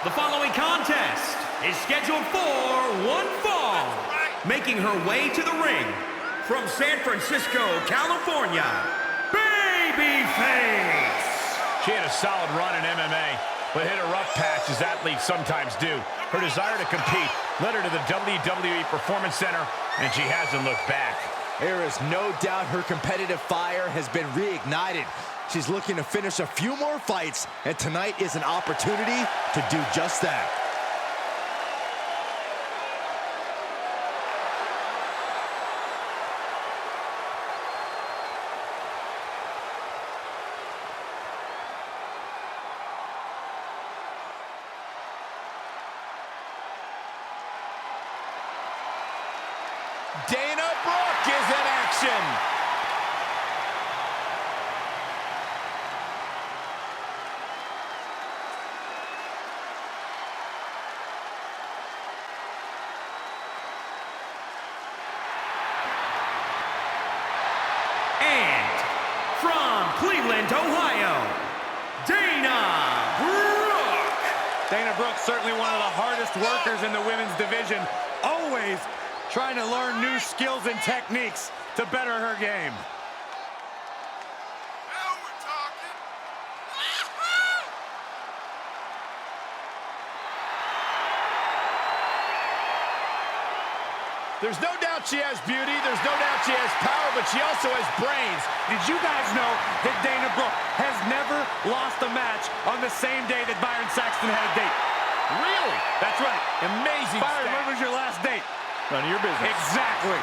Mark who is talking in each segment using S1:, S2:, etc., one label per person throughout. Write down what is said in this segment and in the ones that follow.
S1: The following contest is scheduled for one fall. Making her way to the ring from San Francisco, California, Babyface.
S2: She had a solid run in MMA, but hit a rough patch as athletes sometimes do. Her desire to compete led her to the WWE Performance Center, and she hasn't looked back.
S3: There is no doubt her competitive fire has been reignited. She's looking to finish a few more fights, and tonight is an opportunity to do just that.
S2: Dana Brooke is in action.
S1: And from Cleveland, Ohio, Dana Brooke.
S4: Dana Brooke, certainly one of the hardest workers in the women's division, always trying to learn new skills and techniques to better her game.
S5: Now we're talking.
S2: There's no doubt she has beauty, there's no doubt she has power, but she also has brains.
S4: Did you guys know that Dana Brooke has never lost a match on the same day that Byron Saxton had a date?
S2: Really?
S4: That's right.
S2: Amazing
S4: Byron,
S2: stat.
S4: when was your last date?
S2: None of your business.
S4: Exactly.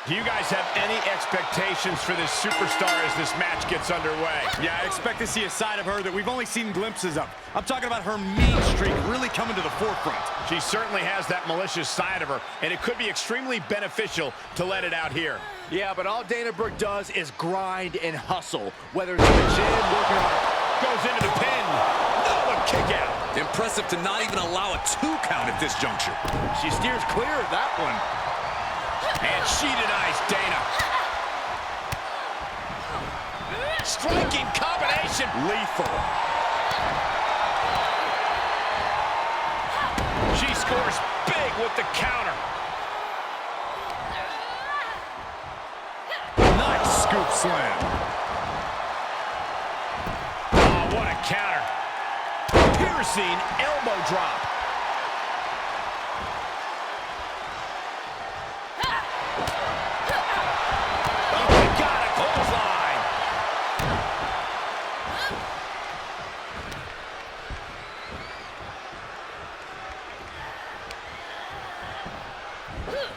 S2: Do you guys have any expectations for this superstar as this match gets underway?
S4: Yeah, I expect to see a side of her that we've only seen glimpses of. I'm talking about her mean streak really coming to the forefront.
S2: She certainly has that malicious side of her, and it could be extremely beneficial to let it out here.
S3: Yeah, but all Dana Brooke does is grind and hustle, whether it's in the gym, working on it.
S2: Goes into the pin. Oh, a kick out.
S5: Impressive to not even allow a 2 count at this juncture.
S3: She steers clear of that one.
S2: And she denies Dana. Striking combination.
S4: Lethal.
S2: She scores big with the counter.
S4: Nice scoop slam.
S2: Oh, what a counter. Piercing elbow drop.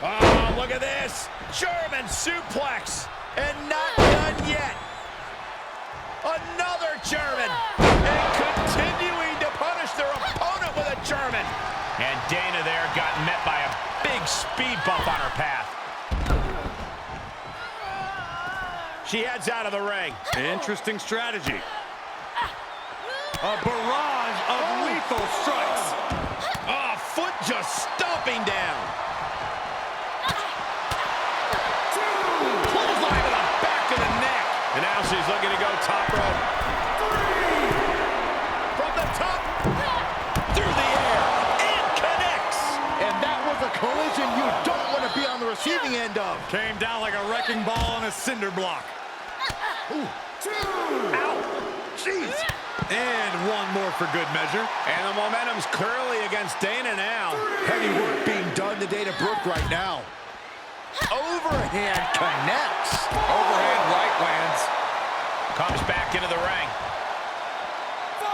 S2: Oh, look at this. German suplex. And not done yet. Another German. And continuing to punish their opponent with a German. And Dana there got met by a big speed bump on her path. She heads out of the ring.
S4: Interesting strategy. A barrage of lethal strikes.
S2: Oh, foot just stomping down. Clothesline to the back of the neck. And now she's looking to go top rope. 3. From the top. Through the air. And connects.
S3: And that was a collision you don't want to be on the receiving end of.
S4: Came down like a wrecking ball on a cinder block.
S3: Ooh.
S4: 2. Ow. Jeez. And one more for good measure.
S2: And the momentum's clearly against Dana now.
S3: Heavy work being done to Dana Brooke right now. Overhand connects.
S4: Overhand right lands.
S2: Comes back into the ring.
S1: 5,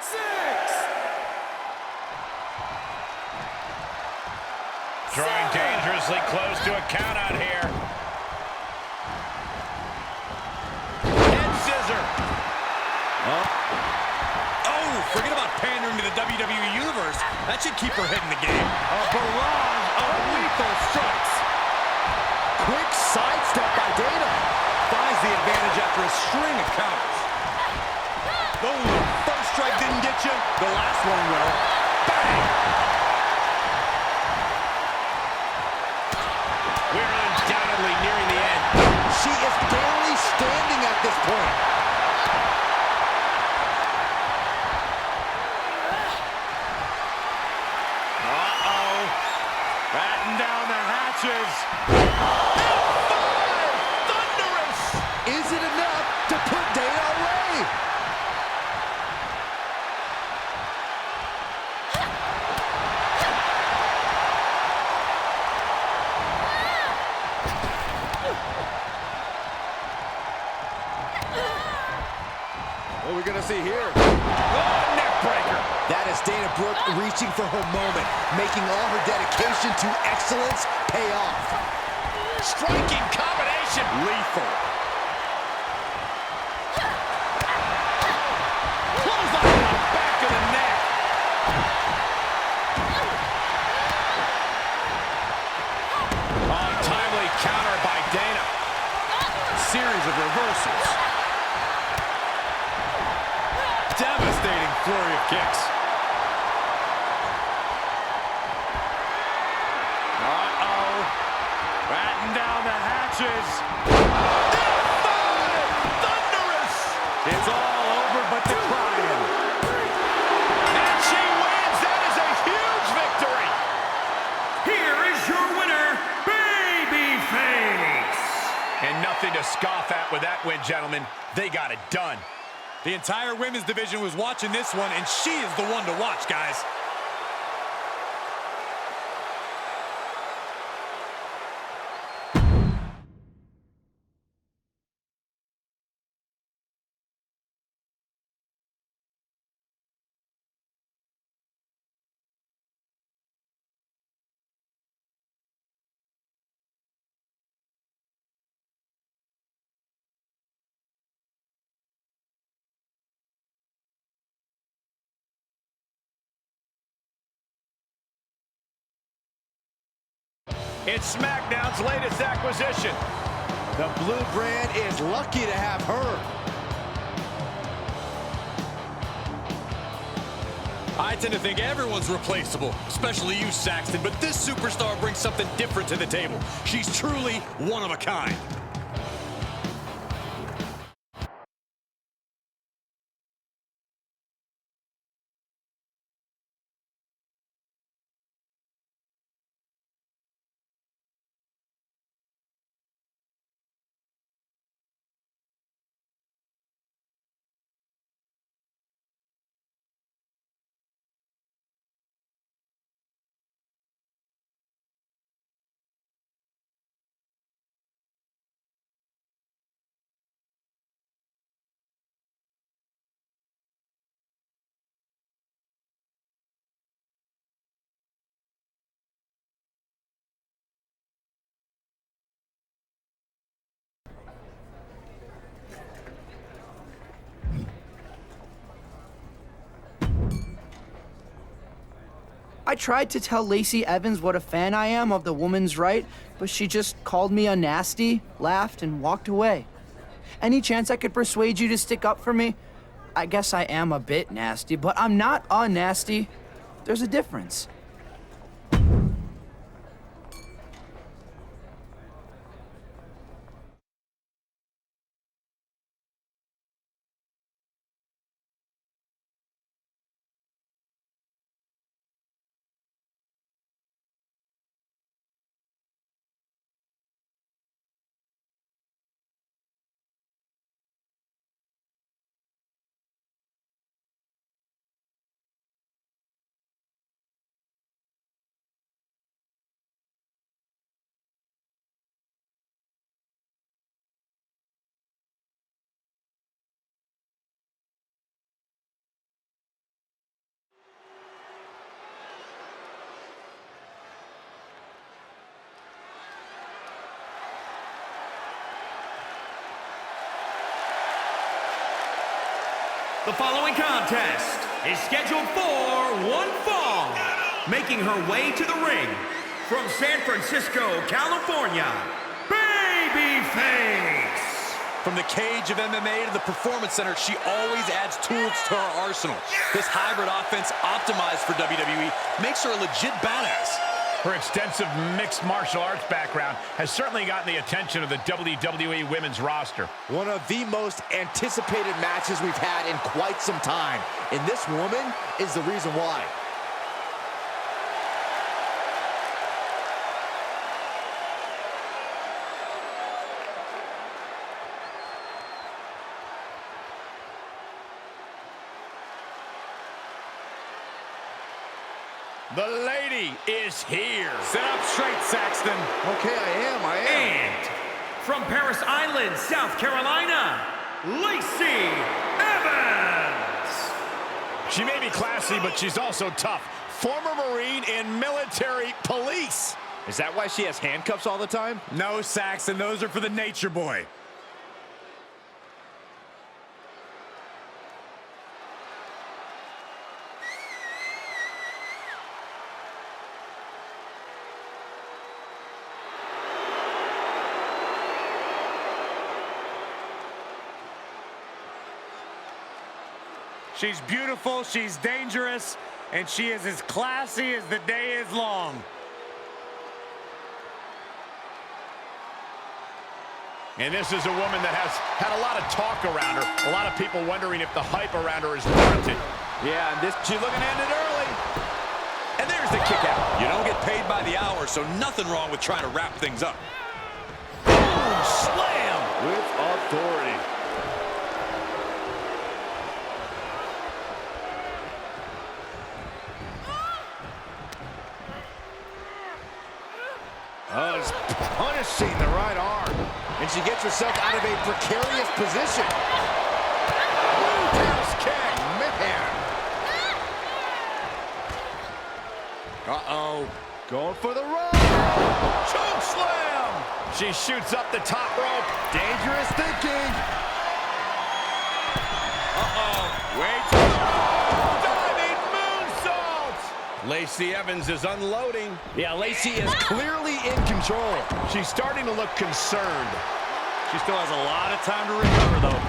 S1: 6.
S2: Drawing dangerously close to a count out here. Head scissor.
S4: Oh, forget about pandering to the WWE Universe. That should keep her head in the game. A barrage of lethal strikes.
S3: Quick sidestep by Dana.
S4: Finds the advantage after a string of counters. Oh, The last one will. Bang!
S2: We're undoubtedly nearing the end.
S3: She is barely standing at this point.
S4: Uh-oh. Batten down the hatches. Thunderous!
S3: Is it enough to put Dana away? What are we gonna see here?
S2: Oh, neck breaker.
S3: That is Dana Brooke reaching for her moment, making all her dedication to excellence pay off.
S2: Striking combination.
S4: Lethal. Close on the back of the neck.
S2: Untimely counter by Dana.
S4: Series of reversals. Devastating flurry of kicks. Uh-oh. Batten down the hatches. Thunderous! It's all over but the crying.
S2: And she wins. That is a huge victory.
S1: Here is your winner, Babyface.
S2: And nothing to scoff at with that win, gentlemen. They got it done.
S4: The entire women's division was watching this one, and she is the one to watch, guys.
S2: It's SmackDown's latest acquisition.
S3: The blue brand is lucky to have her.
S4: I tend to think everyone's replaceable, especially you, Saxton, but this superstar brings something different to the table. She's truly one of a kind.
S6: I tried to tell Lacey Evans what a fan I am of the woman's right, but she just called me a nasty, laughed, and walked away. Any chance I could persuade you to stick up for me? I guess I am a bit nasty, but I'm not nasty. There's a difference.
S1: The following contest is scheduled for one fall. Making her way to the ring from San Francisco, California, Babyface.
S5: From the cage of MMA to the Performance Center, she always adds tools to her arsenal. This hybrid offense optimized for WWE makes her a legit badass.
S2: Her extensive mixed martial arts background has certainly gotten the attention of the WWE women's roster.
S3: One of the most anticipated matches we've had in quite some time. And this woman is the reason why.
S2: The lady is here.
S4: Sit up straight, Saxton.
S3: Okay, I am.
S1: And from Paris Island, South Carolina, Lacey Evans.
S2: She may be classy, but she's also tough. Former Marine in military police.
S3: Is that why she has handcuffs all the time?
S4: No, Saxton, those are for the Nature Boy. She's beautiful, she's dangerous, and she is as classy as the day is long.
S2: And this is a woman that has had a lot of talk around her. A lot of people wondering if the hype around her is warranted.
S5: Yeah, and she's looking to end it early. And there's the kick out. You don't get paid by the hour, so nothing wrong with trying to wrap things up. Boom, slam!
S3: With authority. Oh, it's punishing the right arm. And she gets herself out of a precarious position. Roundhouse kick, man. Uh-oh. Going for the run. Choke slam.
S2: She shoots up the top rope.
S3: Dangerous thinking.
S2: Wait. Diving moonsault. Lacey Evans is unloading.
S3: Yeah, Lacey is clearly in control.
S2: She's starting to look concerned.
S4: She still has a lot of time to recover, though.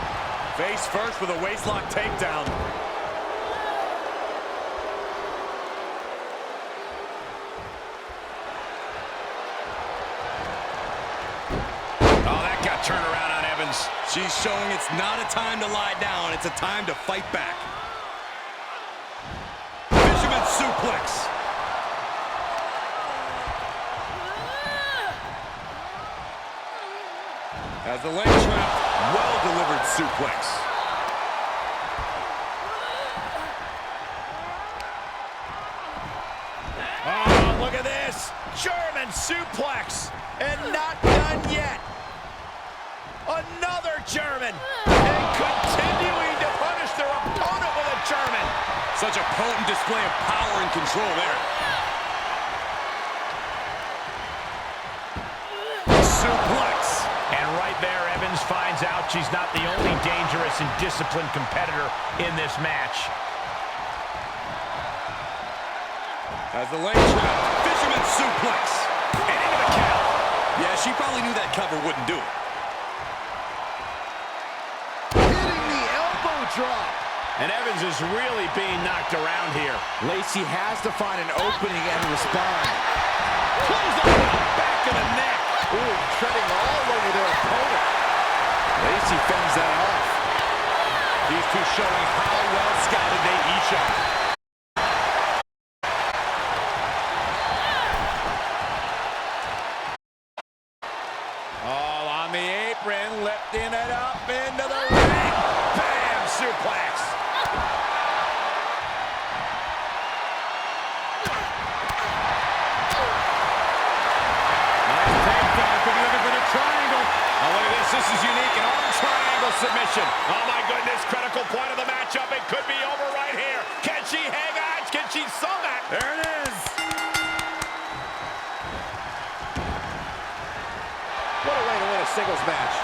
S4: Face first with a waistlock takedown.
S2: Oh, that got turned around on Evans.
S5: She's showing it's not a time to lie down. It's a time to fight back. Fisherman suplex. As the leg trap, well-delivered suplex.
S2: Oh, look at this. German suplex. And not done yet. Another German. And continuing to punish their opponent with a German.
S5: Such a potent display of power and control there. Suplex.
S2: And right there, Evans finds out she's not the only dangerous and disciplined competitor in this match.
S5: As the leg trap, fisherman suplex. And into the count. Yeah, she probably knew that cover wouldn't do it.
S3: Hitting the elbow drop.
S2: And Evans is really being knocked around here.
S3: Lacey has to find an opening and respond.
S2: Pulls on the back of the neck.
S3: Ooh, treading all over their opponent. Lacey fends that off.
S5: These two showing how well scouted they each are.
S2: All on the apron, lifting it up into the ring. Bam! Suplex. This is unique, an arm triangle submission. Oh my goodness, critical point of the matchup. It could be over right here. Can she hang on? Can she sew that?
S4: There it is.
S3: What a way to win a singles match.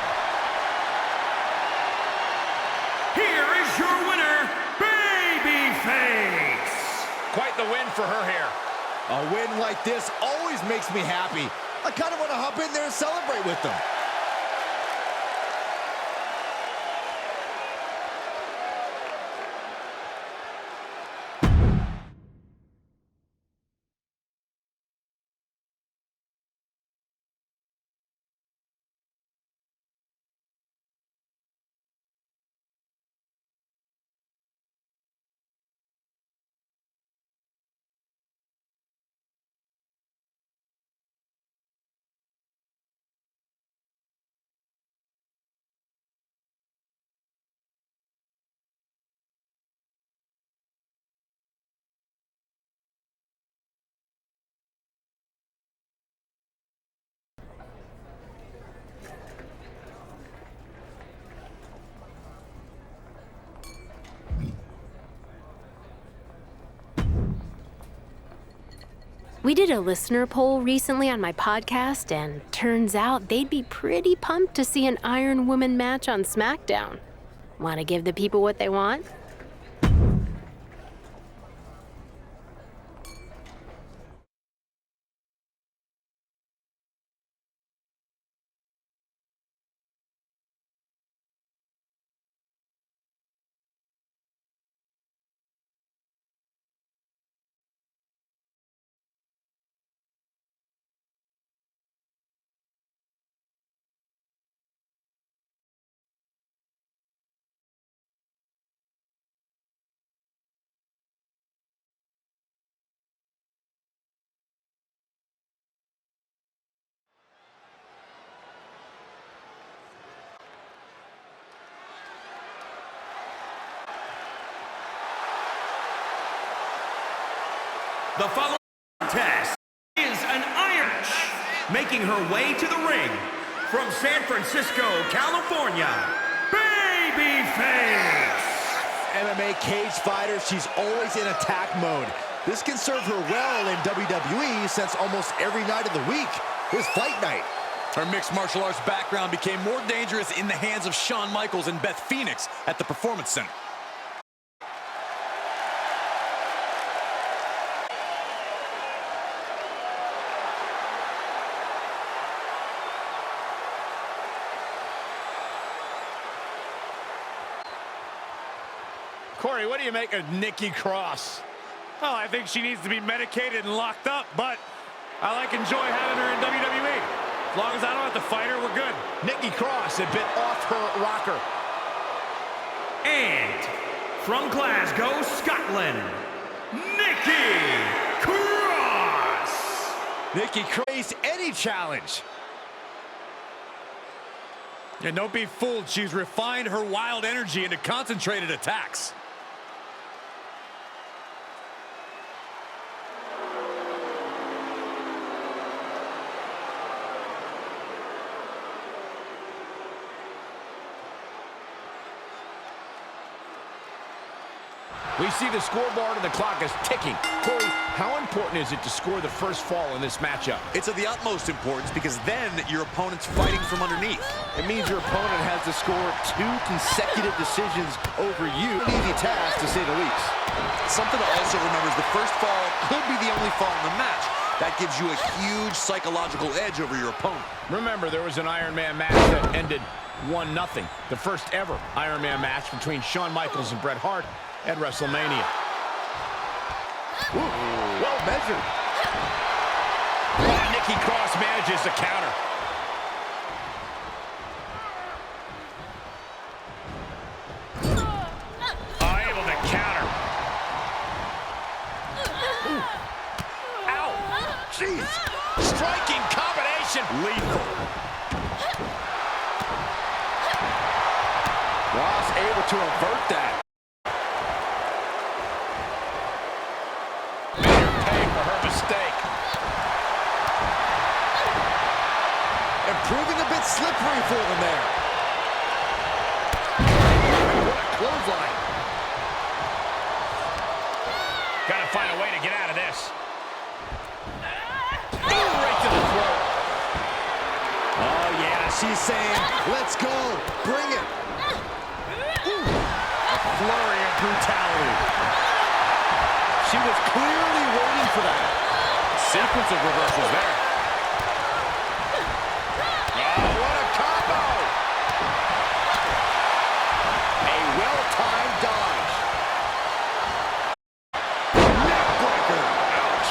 S1: Here is your winner, Babyface.
S2: Quite the win for her here.
S3: A win like this always makes me happy. I kind of want to hop in there and celebrate with them.
S7: We did a listener poll recently on my podcast, and turns out they'd be pretty pumped to see an Iron Woman match on SmackDown. Want to give the people what they want?
S1: The following contest is an Irish, making her way to the ring from San Francisco, California, babyface.
S3: MMA cage fighter, she's always in attack mode. This can serve her well in WWE since almost every night of the week is fight night.
S5: Her mixed martial arts background became more dangerous in the hands of Shawn Michaels and Beth Phoenix at the Performance Center.
S2: Corey, what do you make of Nikki Cross?
S4: Well, I think she needs to be medicated and locked up, but I enjoy having her in WWE. As long as I don't have to fight her, we're good.
S2: Nikki Cross a bit off her rocker.
S1: And from Glasgow, Scotland, Nikki Cross.
S3: Nikki Cross, any challenge.
S4: And don't be fooled, she's refined her wild energy into concentrated attacks.
S2: We see the scoreboard and the clock is ticking. Corey, how important is it to score the first fall in this matchup?
S5: It's of the utmost importance because then your opponent's fighting from underneath.
S3: It means your opponent has to score 2 consecutive decisions over you. An easy task, to say the least.
S5: Something to also remember is the first fall could be the only fall in the match. That gives you a huge psychological edge over your opponent.
S2: Remember, there was an Iron Man match that ended 1-0. The first ever Iron Man match between Shawn Michaels and Bret Hart at WrestleMania.
S3: Ooh, well measured.
S2: Oh, Nikki Cross manages the counter. Oh, able to counter. Ooh. Ow. Jeez. Striking combination. Lethal.
S3: Ross able to avert that. Proving a bit slippery for them there. What a clothesline.
S2: Gotta find a way to get out of this. Oh, right to the throat.
S3: Oh, yeah, she's saying, let's go, bring it.
S2: A flurry of brutality.
S3: She was clearly waiting for that.
S2: Sequence of reversals there.
S3: Well-timed dodge. Neckbreaker. Ouch.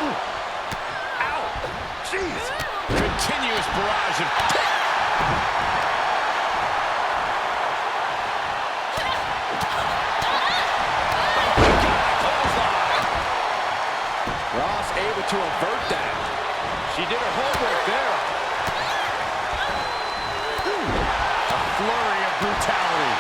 S2: Ooh. Ow. Jeez. Continuous barrage of...
S3: Ross able to avert that. She did her homework there.
S2: Flurry of brutality.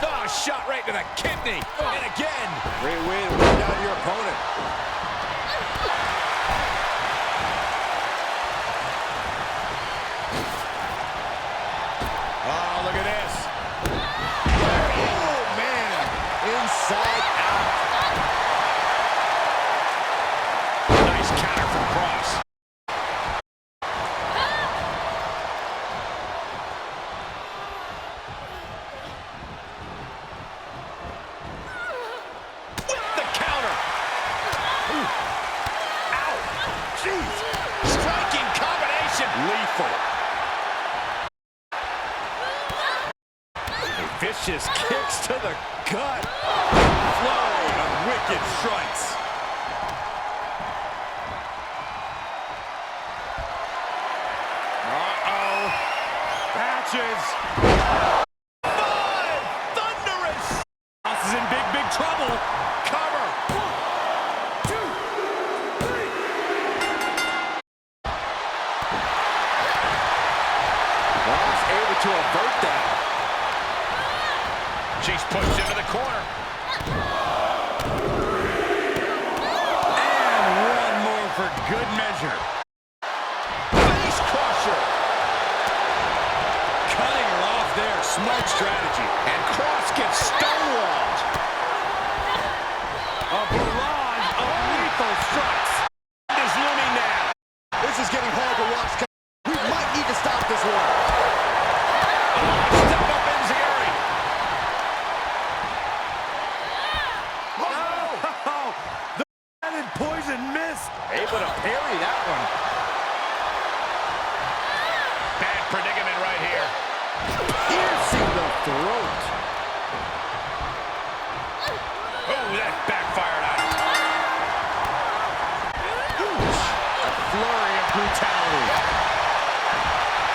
S2: Oh, shot right to the kidney. And again.
S3: Great way to wear down your opponent.
S5: jeez. Striking combination. Lethal.
S4: Vicious kicks to the gut.
S5: Flurry of wicked strikes.
S4: Uh-oh. Patches.
S5: Five. Thunderous.
S4: This is in big, big trouble.
S5: Cover. 1, 2, 3.
S3: Ross able to avert that.
S2: She's pushed into the corner.
S4: And one more for good measure.
S5: Face crusher. Cutting her off there. Smart strategy. And Cross gets stonewalled.
S4: A barrage of lethal strikes.
S5: Is looming now.
S3: This is getting hard to watch. We might need to stop this one.
S5: Step up Enziguri.
S4: And poison missed.
S3: Able to parry that one.
S2: Bad predicament right here.
S3: Piercing the throat.
S2: Oh, that backfired on him.
S3: A flurry of brutality.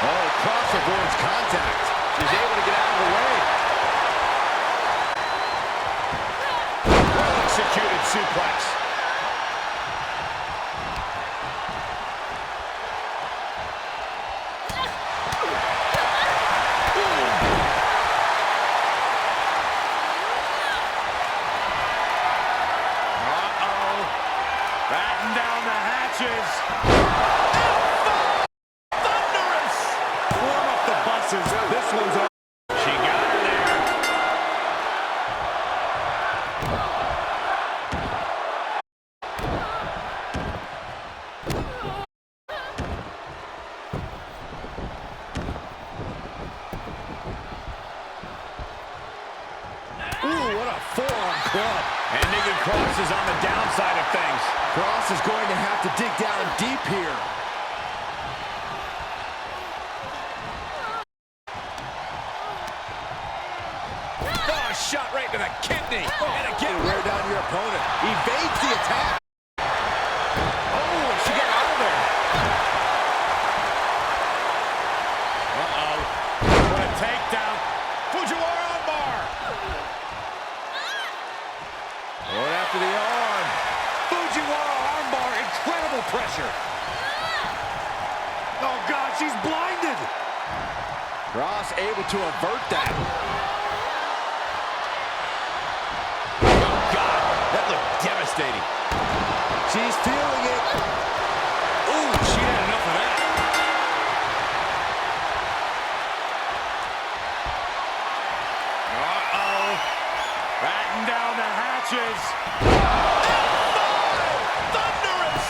S3: Oh, Cross avoids contact. She's able to get out of the way.
S2: Well executed suplex.
S4: Batten down the hatches.
S5: Thunderous.
S4: Warm up the buses. This one's on.
S2: She got her there.
S3: Ooh, what a forearm club.
S2: And Nikki Cross is on the downside of things.
S3: Cross is going to have to dig down deep here.
S5: Oh, a shot right to the kidney. And again,
S3: Wear down your opponent. Evades the attack. Oh, she got out of there.
S4: Uh-oh. What a takedown. Fujiwara armbar.
S3: Going after the arm.
S4: Fujiwara armbar. Incredible pressure. Oh, God, she's blinded.
S3: Cross able to avert that.
S5: oh, God, that looked devastating.
S3: She's feeling it.
S5: Ooh, she had enough of that.
S4: Uh-oh. Batten down the hatches.
S5: Thunderous.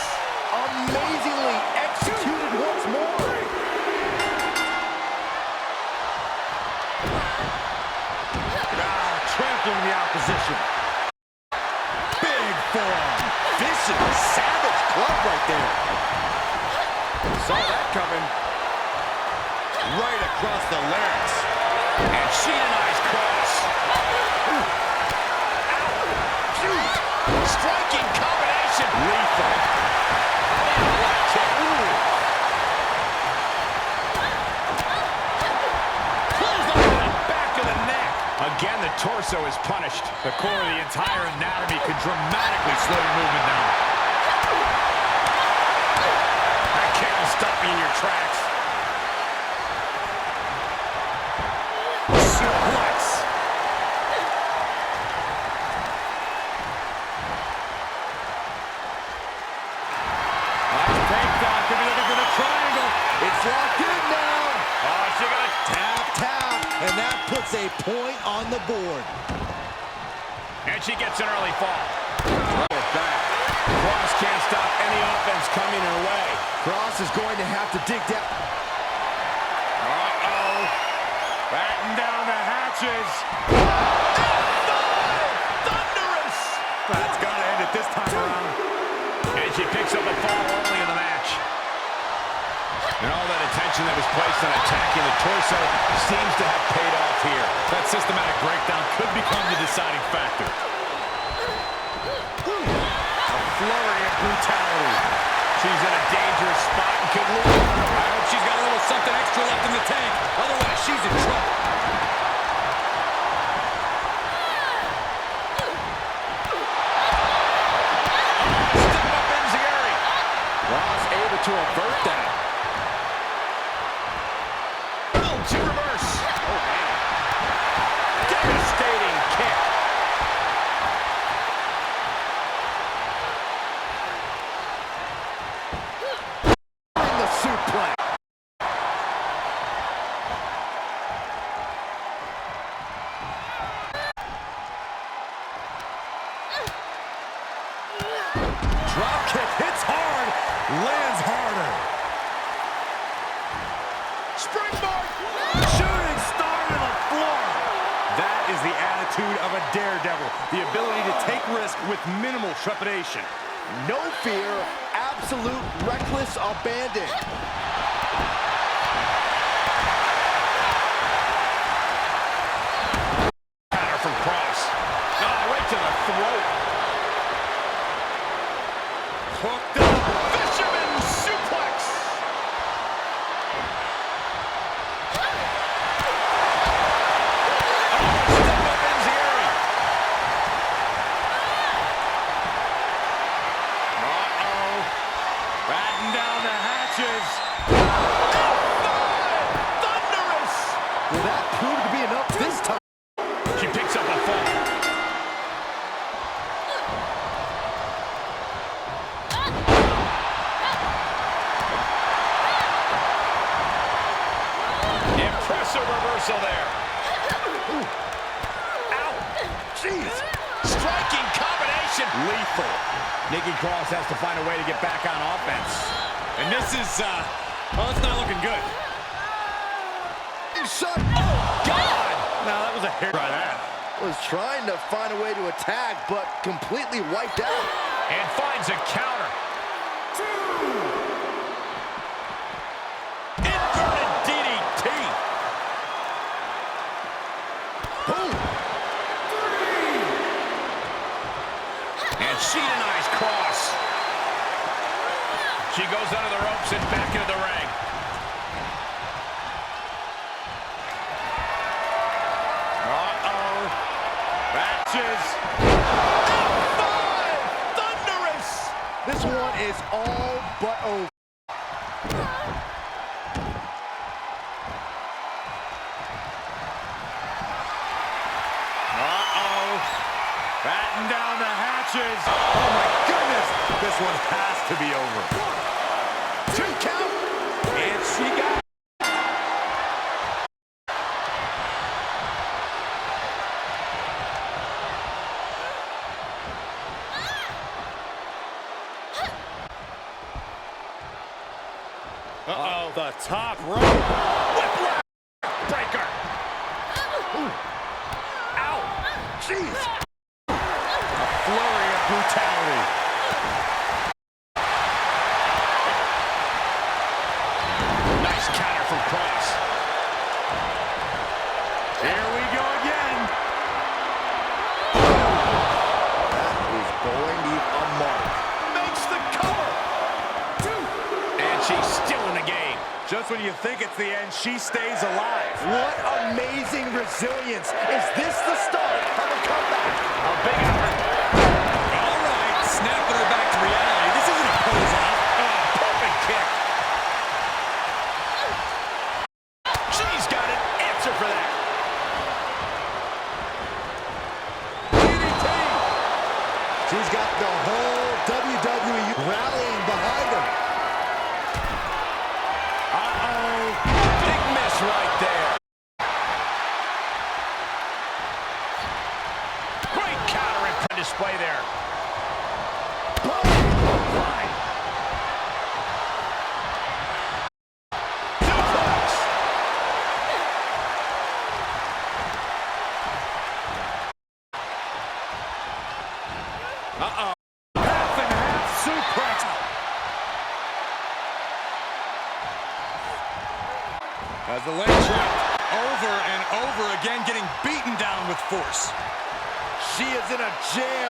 S3: Amazingly executed once more.
S4: Trampling the opposition.
S3: Big forearm. Vicious, savage club right there. Saw that coming.
S5: Right across the larynx. And she denies Cross. Striking combination. Lethal. What a kick.
S2: Clothesline to the back of the neck. Again, the torso is punished. The core of the entire anatomy could dramatically slow the movement down. That kick will stop you in your tracks.
S5: Suplex.
S4: Nice takedown. Could be looking for the triangle.
S3: It's locked in now.
S2: Oh, she got a
S3: Tap, tap. And that puts a point on the board.
S2: And she gets an early fall.
S3: Back.
S2: Cross can't stop any offense coming her way.
S3: Cross is going to have to dig down.
S4: Uh-oh. Batten down the hatches.
S5: Thunderous.
S4: That's got to end it this time around.
S2: And And she picks up a fall early in the match. And all that attention that was placed on attacking the torso seems to have paid off here.
S4: That systematic breakdown could become the deciding factor. A flurry of brutality.
S2: She's in a dangerous spot and could lose.
S5: I hope she's got a little something extra left in the tank. Otherwise, she's in trouble.
S2: Step up Enziguri.
S3: Ross able to avert that.
S2: To reverse. Oh, man. Devastating kick.
S3: The suplex.
S4: Drop kick hits hard, lands harder.
S2: Springboard.
S4: Shooting star to the floor. That is the attitude of a daredevil. The ability to take risk with minimal trepidation.
S3: No fear, absolute reckless abandon.
S2: Counter from Cross. Right to the throat.
S4: Hooked up.
S2: Fisherman suplex. Step up Enziguri.
S4: Batten down the hatches.
S2: Thunderous.
S3: Will that prove to be enough this time?
S2: She picks up a fall. Impressive reversal there. Ow. Jeez. Striking combination.
S4: Lethal.
S2: Nikki Cross has to find a way to get back on offense.
S5: And this is, well, it's not looking good.
S3: Shut
S2: God!
S4: Now that was a hair by that.
S3: was trying to find a way to attack, but completely wiped out.
S2: And finds a counter.
S5: Inverted DDT.
S3: Boom!
S2: And she denies Cross. She goes under the ropes and back into the ring.
S4: Matches.
S2: Thunderous!
S3: This one is all but over.
S4: Batten down the hatches. Oh my goodness. This one has to be over.
S3: 2 count.
S5: And she got it.
S4: Uh-oh. The top rope.
S2: Whiplash! Breaker! Ow!
S3: Jeez.
S4: Flurry of brutality.
S2: Nice counter from Cross.
S4: Here we go again.
S3: That is going to be a mark.
S2: Makes the cover! And she's still in the game.
S4: Just when you think it's the end, she stays alive.
S3: What amazing resilience. Is this the start of a comeback?
S2: A big effort.
S5: All right, snapping her back to reality. This isn't a pose off.
S2: Perfect kick. She's got an answer for that.
S3: DDT. She's got the whole WWE rallying behind her.
S2: Big miss right there. Great counter.
S4: Has the leg trapped over and over again, getting beaten down with force.
S3: She is in a jam.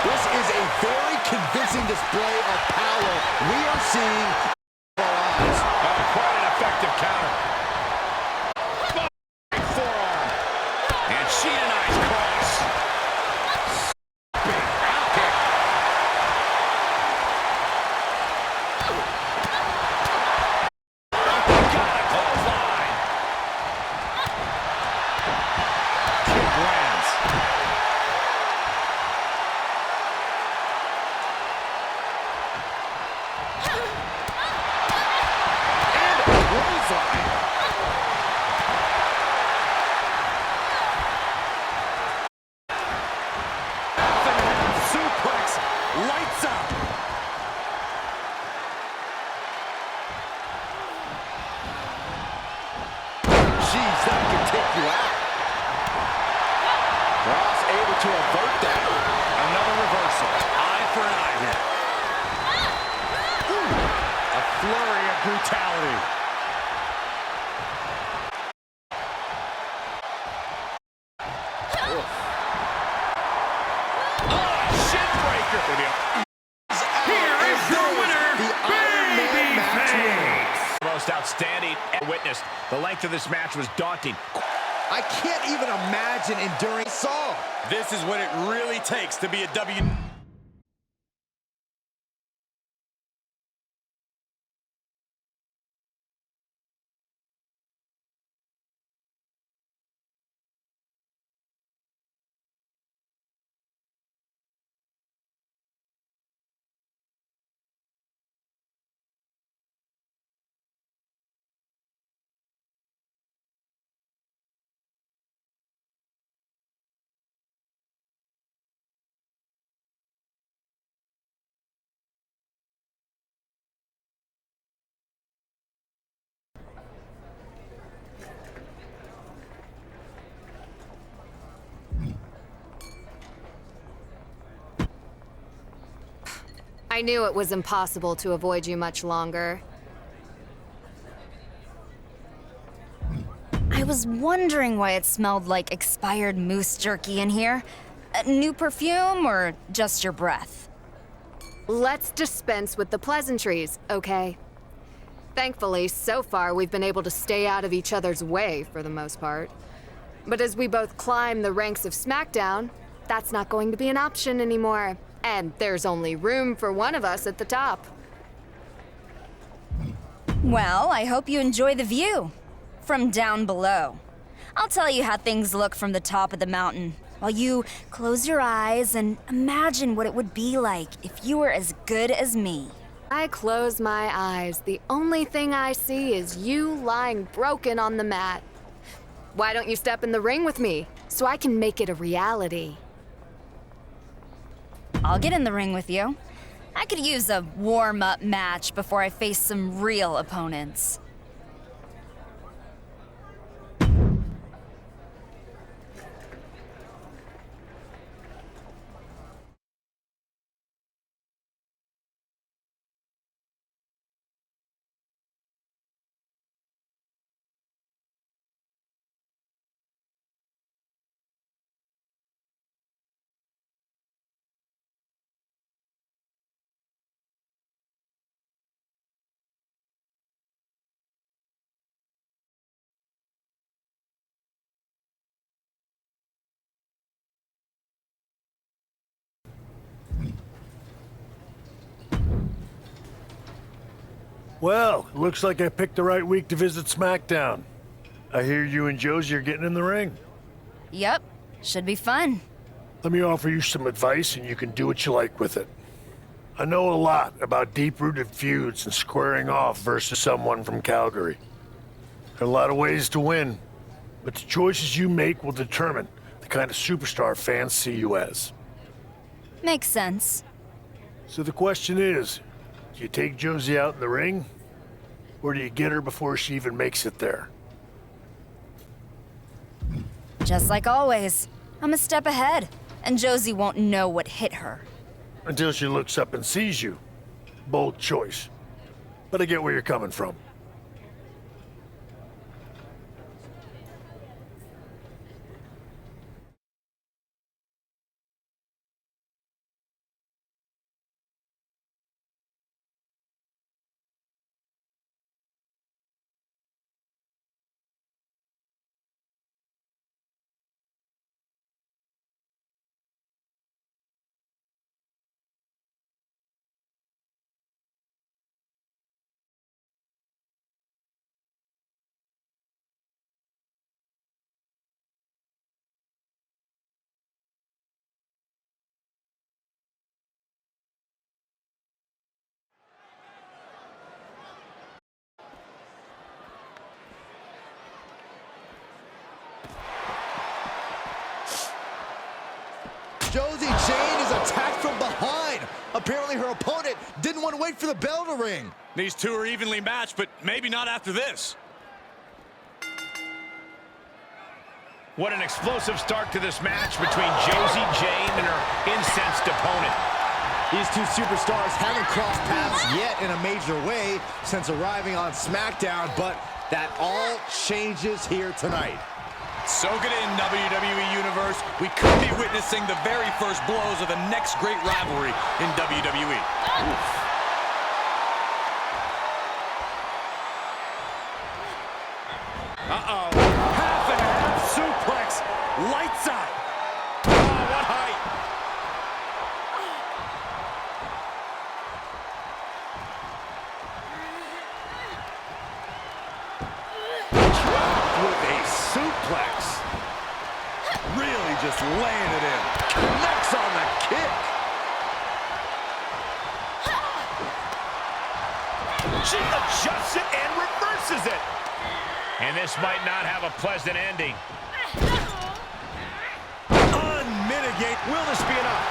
S3: This is a very convincing display of power we are seeing with our eyes.
S2: Quite an effective counter. Forearm. And she a nice cross. Big out kick. Got a clothesline. Kick lands.
S4: Suplex, lights out.
S3: Jeez, that could take you out. Ross able to avert that.
S2: Another reversal.
S4: Eye for an eye here. A flurry of brutality.
S2: Shin breaker.
S1: Here is your winner,
S3: The Iron Man match winner.
S2: Most outstanding witness. The length of this match was daunting.
S3: I can't even imagine enduring Saul.
S4: This is what it really takes to be a W.
S8: I knew it was impossible to avoid you much longer.
S9: I was wondering why it smelled like expired moose jerky in here. New perfume or just your breath?
S8: Let's dispense with the pleasantries, okay? Thankfully, so far we've been able to stay out of each other's way for the most part. But as we both climb the ranks of SmackDown, that's not going to be an option anymore. And there's only room for one of us at the top.
S9: Well, I hope you enjoy the view from down below. I'll tell you how things look from the top of the mountain, while you close your eyes and imagine what it would be like if you were as good as me.
S8: I close my eyes. The only thing I see is you lying broken on the mat. Why don't you step in the ring with me so I can make it a reality?
S9: I'll get in the ring with you. I could use a warm-up match before I face some real opponents.
S10: Well, looks like I picked the right week to visit SmackDown. I hear you and Josie are getting in the ring.
S9: Yep, should be fun.
S10: Let me offer you some advice and you can do what you like with it. I know a lot about deep-rooted feuds and squaring off versus someone from Calgary. There are a lot of ways to win, but the choices you make will determine the kind of superstar fans see you as.
S9: Makes sense.
S10: So the question is, do you take Josie out in the ring, or do you get her before she even makes it there?
S9: Just like always, I'm a step ahead, and Josie won't know what hit her.
S10: Until she looks up and sees you. Bold choice. But I get where you're coming from.
S3: Apparently her opponent didn't want to wait for the bell to ring.
S5: These two are evenly matched, but maybe not after this.
S2: What an explosive start to this match between Josie Jane and her incensed opponent.
S3: These two superstars haven't crossed paths yet in a major way since arriving on SmackDown, but that all changes here tonight.
S5: Soak it in, WWE Universe. We could be witnessing the very first blows of the next great rivalry in WWE.
S4: Uh-oh. Half and half suplex. Lights out.
S5: Oh, what height.
S4: With a suplex. Really just laying it in. Connects on the kick.
S2: She adjusts it and reverses it. And this might not have a pleasant ending.
S4: Unmitigate.
S2: Will this be enough?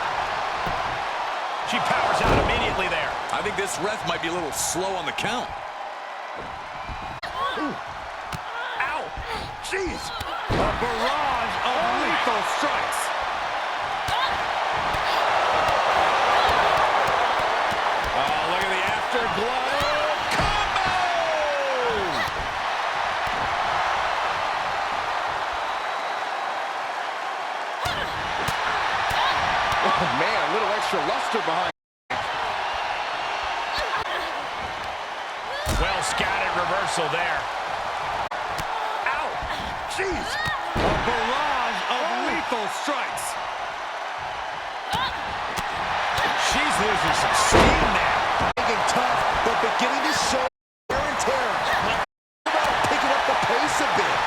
S2: She powers out immediately there.
S5: I think this ref might be a little slow on the count.
S4: Ow. Jeez. A barrage of lethal strikes.
S2: Oh, look at the afterglow.
S4: Oh, man, a little extra luster behind.
S2: Well scattered reversal there.
S4: Ow! Jeez! A barrage of lethal strikes.
S2: She's losing some steam now.
S3: Getting tough, but beginning to show wear and tear. About picking up the pace a bit.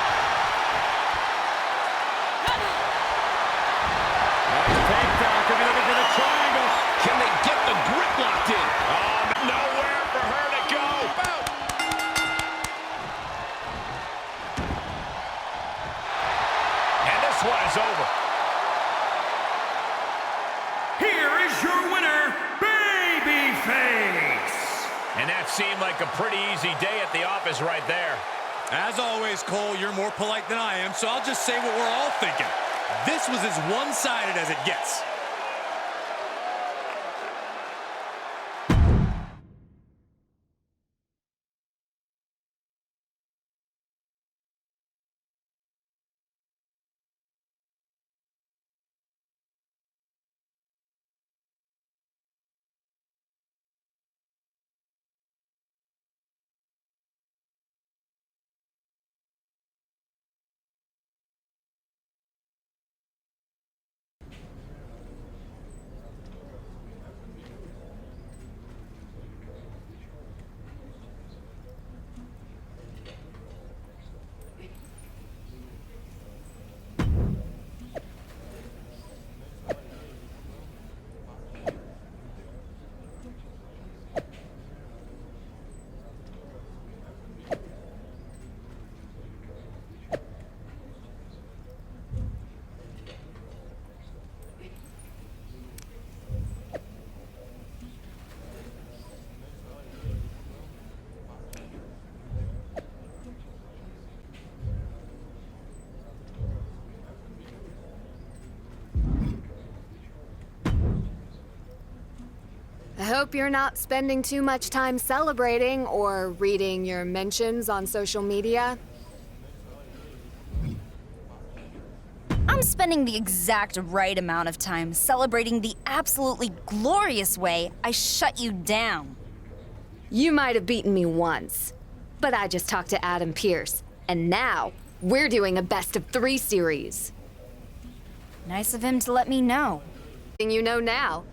S4: Takedown, could be looking for the triangle.
S2: Can they get the grip locked in? Nowhere for her to go. And this one is over.
S1: Here is your winner, Babyface.
S2: And that seemed like a pretty easy day at the office right there.
S5: As always, Cole, you're more polite than I am, so I'll just say what we're all thinking. This was as one-sided as it gets.
S8: I hope you're not spending too much time celebrating or reading your mentions on social media.
S9: I'm spending the exact right amount of time celebrating the absolutely glorious way I shut you down.
S8: You might have beaten me once, but I just talked to Adam Pearce, and now we're doing a best-of-3 series.
S9: Nice of him to let me know.
S8: You know now.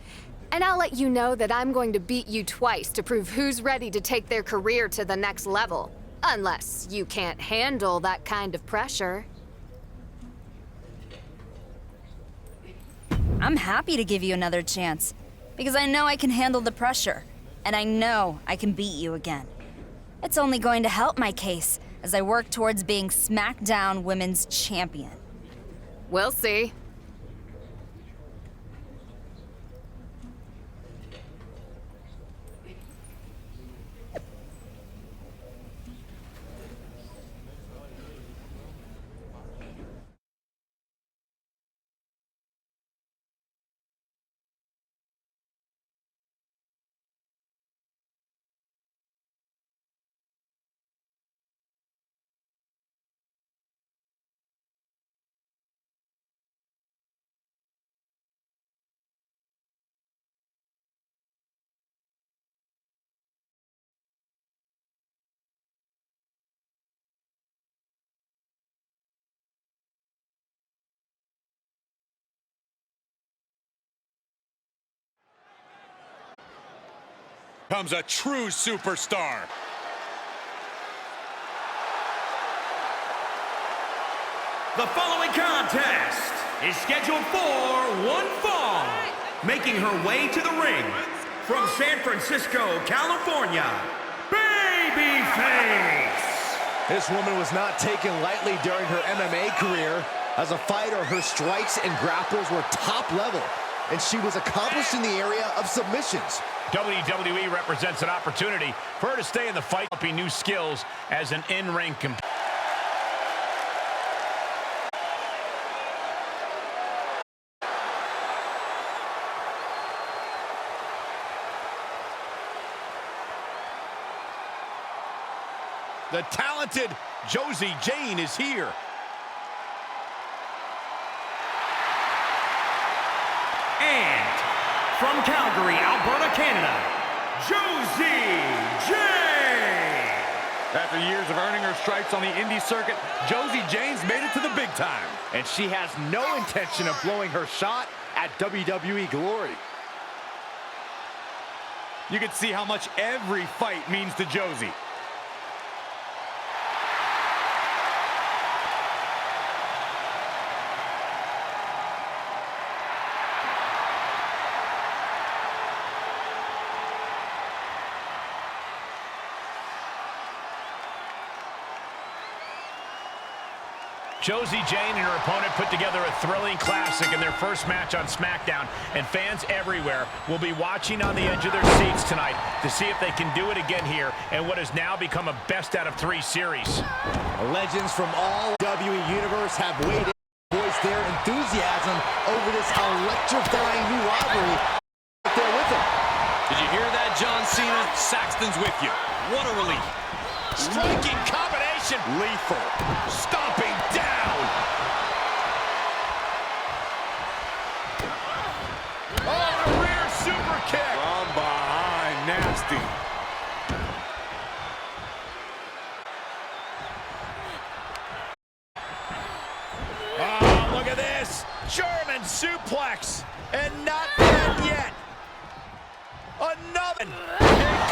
S8: And I'll let you know that I'm going to beat you twice to prove who's ready to take their career to the next level. Unless you can't handle that kind of pressure.
S9: I'm happy to give you another chance, because I know I can handle the pressure, and I know I can beat you again. It's only going to help my case as I work towards being SmackDown Women's Champion.
S8: We'll see.
S5: Comes a true superstar.
S1: The following contest is scheduled for one fall. Making her way to the ring from San Francisco, California, Babyface.
S3: This woman was not taken lightly during her MMA career. As a fighter, her strikes and grapples were top level, and she was accomplished in the area of submissions.
S2: WWE represents an opportunity for her to stay in the fight, developing new skills as an in-ring competitor. The talented Josie Jane is here.
S1: And from Calgary, Alberta, Canada, Josie Jane.
S4: After years of earning her stripes on the indie circuit, Josie Jane's made it to the big time.
S3: And she has no intention of blowing her shot at WWE Glory.
S4: You can see how much every fight means to Josie.
S2: Josie Jane and her opponent put together a thrilling classic in their first match on SmackDown, and fans everywhere will be watching on the edge of their seats tonight to see if they can do it again here in what has now become a best-out-of-3 series.
S3: Legends from all WWE Universe have weighed in to voice their enthusiasm over this electrifying new rivalry. Right there with them.
S5: Did you hear that, John Cena? Saxton's with you. What a relief. Striking combination.
S4: Lethal.
S5: Stomping down.
S2: Oh, a rear super kick.
S4: From behind, nasty.
S2: Oh, look at this. German suplex. And not done yet. Another. And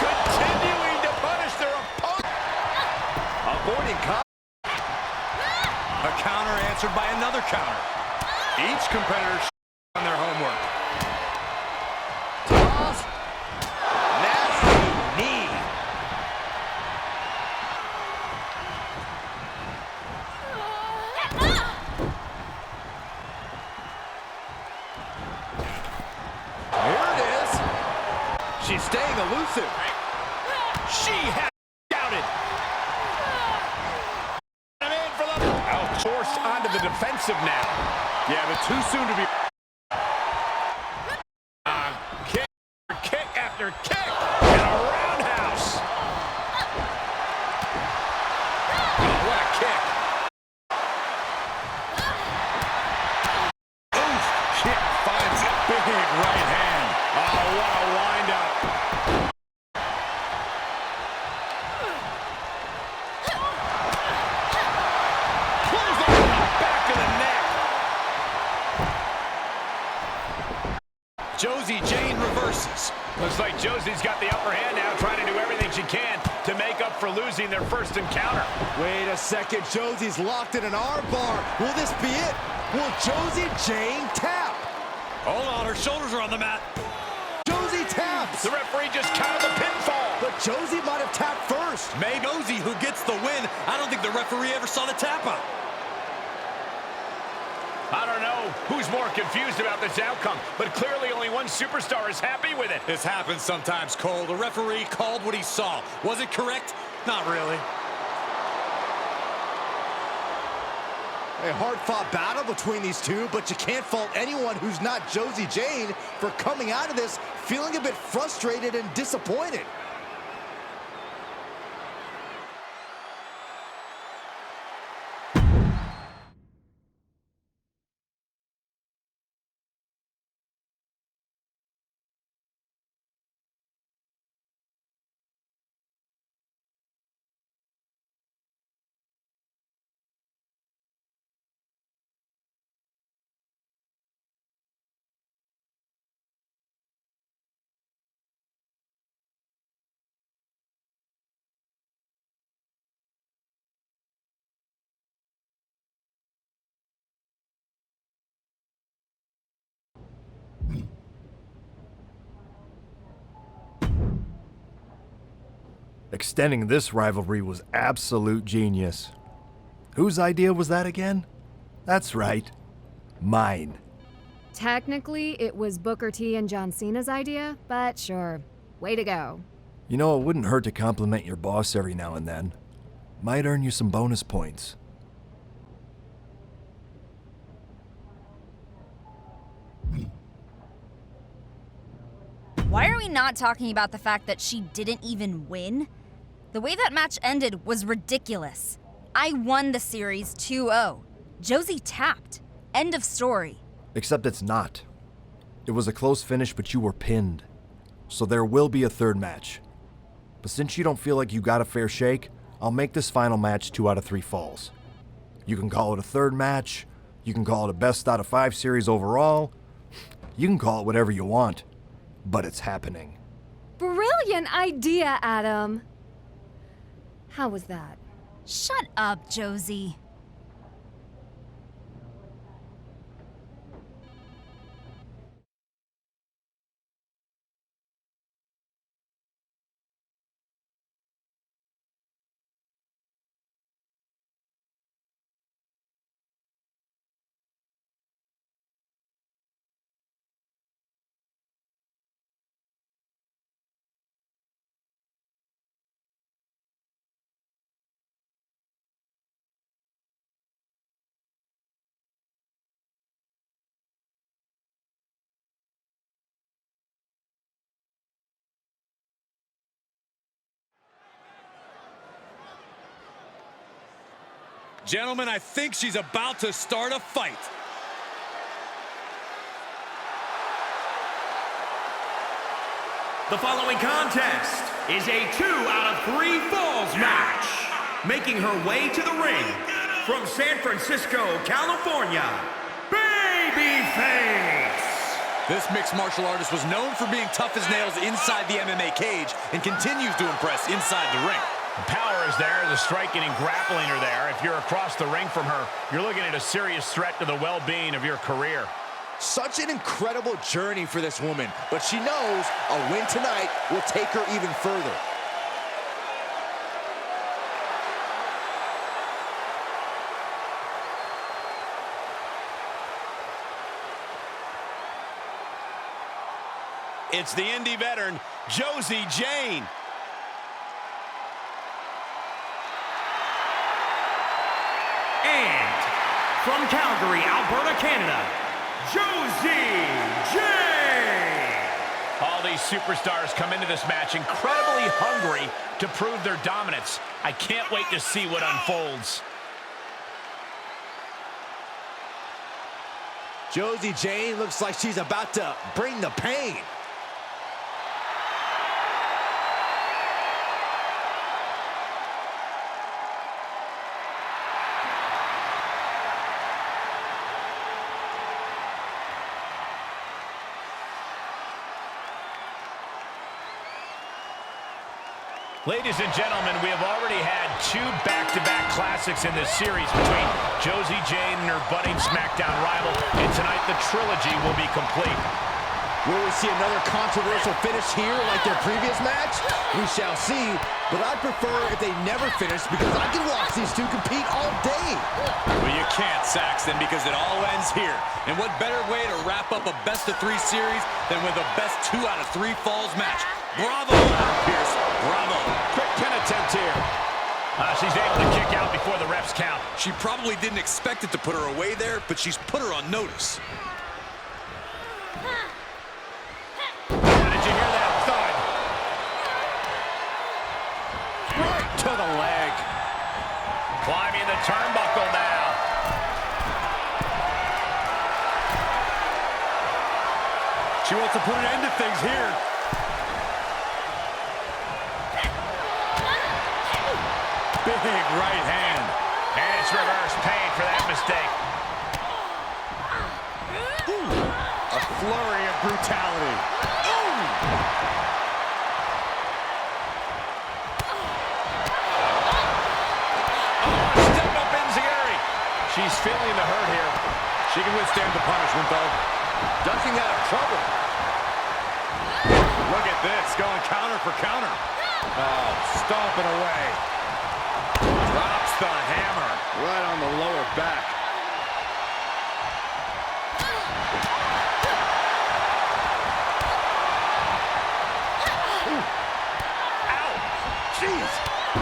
S2: continuing to punish their opponent.
S3: Avoiding
S4: A counter answered by another counter. Each competitor on their homework.
S3: toss. Nasty knee. Here it is. She's staying elusive.
S2: She has doubted. And in for the forced onto the defensive now.
S4: Yeah, but too soon to be...
S2: Kick after kick. And a roundhouse. Oh, what a kick.
S4: Oof! Kick finds it. Big right hand.
S2: Oh, what a windup. Close on the back of the neck.
S5: Josie Jane reverses.
S2: Looks like Josie's got the upper hand now, trying to do everything she can to make up for losing their first encounter.
S3: Wait a second, Josie's locked in an armbar. Will this be it? Will Josie Jane tap?
S5: Hold on, her shoulders are on the mat.
S3: Josie taps.
S2: The referee just counted the pinfall.
S3: But Josie might have tapped first.
S5: Maybe Josie who gets the win. I don't think the referee ever saw the tap out.
S2: I don't know who's more confused about this outcome, but clearly only one superstar is happy with it.
S5: This happens sometimes, Cole. The referee called what he saw. Was it correct? Not really.
S3: A hard-fought battle between these two, but you can't fault anyone who's not Josie Jane for coming out of this feeling a bit frustrated and disappointed.
S11: Extending this rivalry was absolute genius. Whose idea was that again? That's right, mine.
S8: Technically, it was Booker T and John Cena's idea, but sure. Way to go.
S11: You know, it wouldn't hurt to compliment your boss every now and then. Might earn you some bonus points.
S9: Why are we not talking about the fact that she didn't even win? The way that match ended was ridiculous. I won the series 2-0. Josie tapped. End of story.
S11: Except it's not. It was a close finish, but you were pinned. So there will be a third match. But since you don't feel like you got a fair shake, I'll make this final match 2 out of 3 falls. You can call it a third match, you can call it a best out of 5 series overall, you can call it whatever you want, but it's happening.
S8: Brilliant idea, Adam. How was that?
S9: Shut up, Josie.
S5: Gentlemen, I think she's about to start a fight.
S1: The following contest is a 2 out of 3 falls match. Making her way to the ring from San Francisco, California, Babyface.
S5: This mixed martial artist was known for being tough as nails inside the MMA cage and continues to impress inside the ring.
S2: The power is there, the striking and grappling are there. If you're across the ring from her, you're looking at a serious threat to the well-being of your career.
S3: Such an incredible journey for this woman, but she knows a win tonight will take her even further.
S5: It's the indie veteran, Josie Jane.
S1: And from Calgary, Alberta, Canada, Josie Jane.
S2: All these superstars come into this match incredibly hungry to prove their dominance. I can't wait to see what unfolds.
S3: Josie Jane looks like she's about to bring the pain.
S2: Ladies and gentlemen, we have already had 2 back-to-back classics in this series between Josie Jane and her budding SmackDown rival, and tonight the trilogy will be complete.
S3: Will we see another controversial finish here like their previous match? We shall see, but I'd prefer if they never finish because I can watch these two compete all day.
S5: Well, you can't, Saxton, because it all ends here. And what better way to wrap up a best-of-3 series than with a best 2 out of 3 falls match? Bravo, Adam Pearce. Bravo.
S2: Quick pin attempt here. She's able to kick out before the refs count.
S5: She probably didn't expect it to put her away there, but she's put her on notice.
S2: Did you hear that thud?
S3: Right to the leg.
S2: Climbing the turnbuckle now.
S4: She wants to put an end to things here. Big right hand.
S2: And it's reverse pain for that mistake.
S4: A flurry of brutality.
S2: Step up enziguri.
S4: She's feeling the hurt here. She can withstand the punishment, though. Ducking out of trouble. Look at this, going counter for counter. Oh, stomping away. Drops the hammer. Right on the lower back.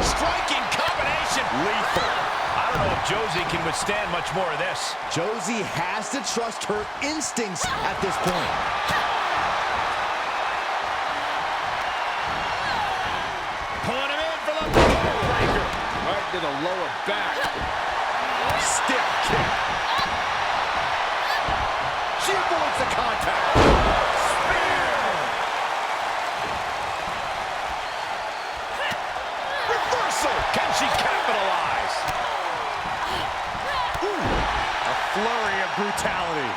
S2: Striking combination. Lethal. I don't know if Josie can withstand much more of this.
S3: Josie has to trust her instincts at this point.
S2: Pulling him in for the breaker.
S4: Right to the lower back. Stiff kick. She avoids the contact. Spear.
S2: Reversal. Can she capitalize?
S4: A flurry of brutality.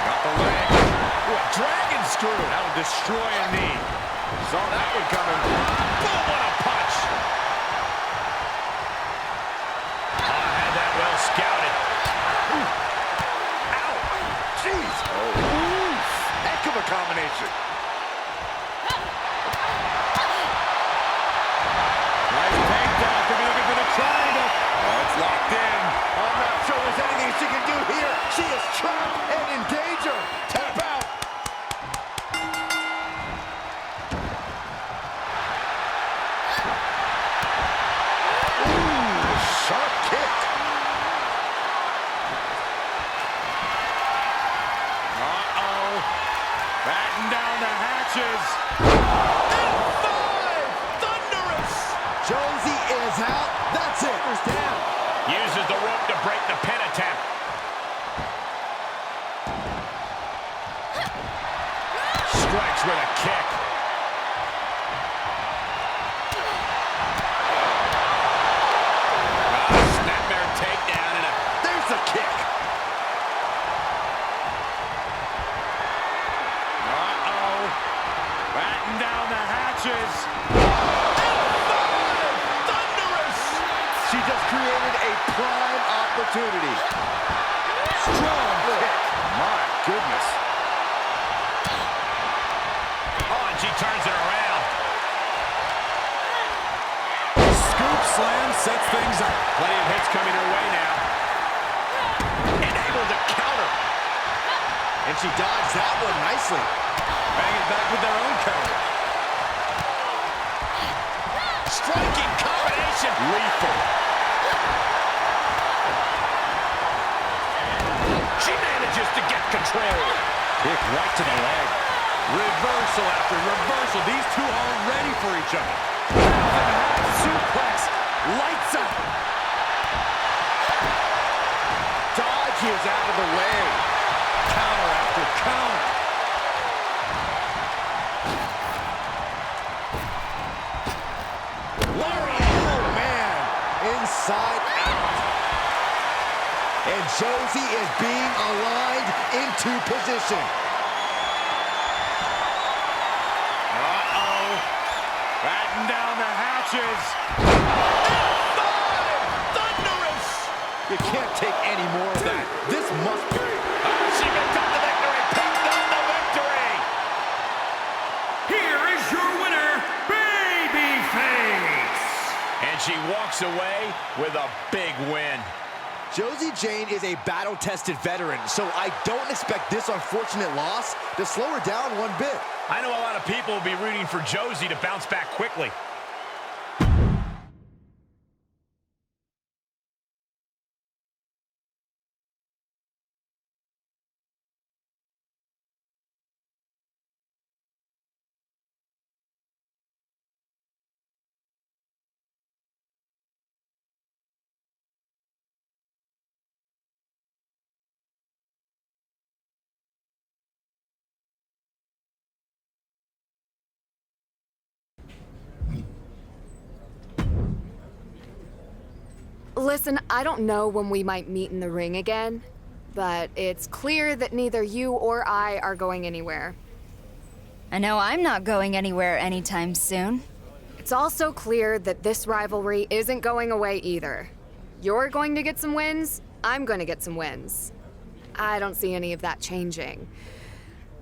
S4: Got the leg.
S2: Ooh, a dragon screw.
S4: That'll destroy a knee. Saw that one coming.
S2: Boom, what a punch. Had that well scouted.
S4: Ow! Jeez! Oh. Heck of a combination. Nice takedown. Could be looking for the triangle. Oh, it's locked in. I'm not sure there's anything she can do here. She is trapped and in danger. Tap out. Ooh, sharp kick. Uh-oh. Batten down the hatches.
S2: Thunderous.
S3: Josie is out. That's it. She's down.
S2: Uses the rope to break the pin attempt. Strikes with a kick. Snapmare takedown and
S4: There's the kick. Uh-oh. Batten down the hatches.
S2: thunderous.
S3: She just created a prime opportunity.
S4: Strong kick. My goodness.
S2: Oh, and she turns it around.
S4: Scoop slam sets things up.
S2: Plenty of hits coming her way now. And able to counter.
S3: And she dodged that one nicely.
S4: Bang it back with their own counter.
S2: Striking combination.
S4: Lethal.
S2: She manages to get control.
S4: Kick right to the leg. Reversal after reversal. These two are ready for each other. Suplex. Lights up. Dodges out of the way. Counter after counter.
S3: Oh, man. Inside out. And Josie is being aligned into position.
S4: Uh-oh. Batten down the hatches.
S2: Thunderous.
S3: You can't take any more of that. This must be.
S2: She picked up the victory. Picked up the victory.
S1: Here is your winner, Babyface.
S2: And she walks away with a big win.
S3: Josie Jane is a battle-tested veteran, so I don't expect this unfortunate loss to slow her down one bit.
S2: I know a lot of people will be rooting for Josie to bounce back quickly.
S8: Listen, I don't know when we might meet in the ring again, but it's clear that neither you or I are going anywhere.
S9: I know I'm not going anywhere anytime soon.
S8: It's also clear that this rivalry isn't going away either. You're going to get some wins, I'm going to get some wins. I don't see any of that changing.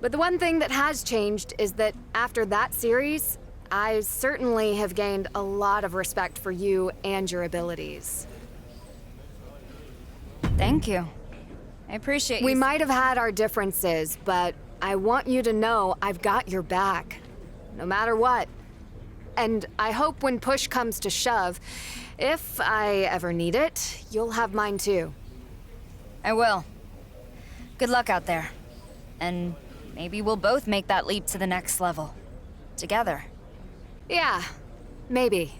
S8: But the one thing that has changed is that after that series, I certainly have gained a lot of respect for you and your abilities.
S9: Thank you. I appreciate
S8: We
S9: you.
S8: might have had our differences, but I want you to know I've got your back, no matter what. And I hope when push comes to shove, if I ever need it, you'll have mine too.
S9: I will. Good luck out there. And maybe we'll both make that leap to the next level. Together.
S8: Yeah, maybe.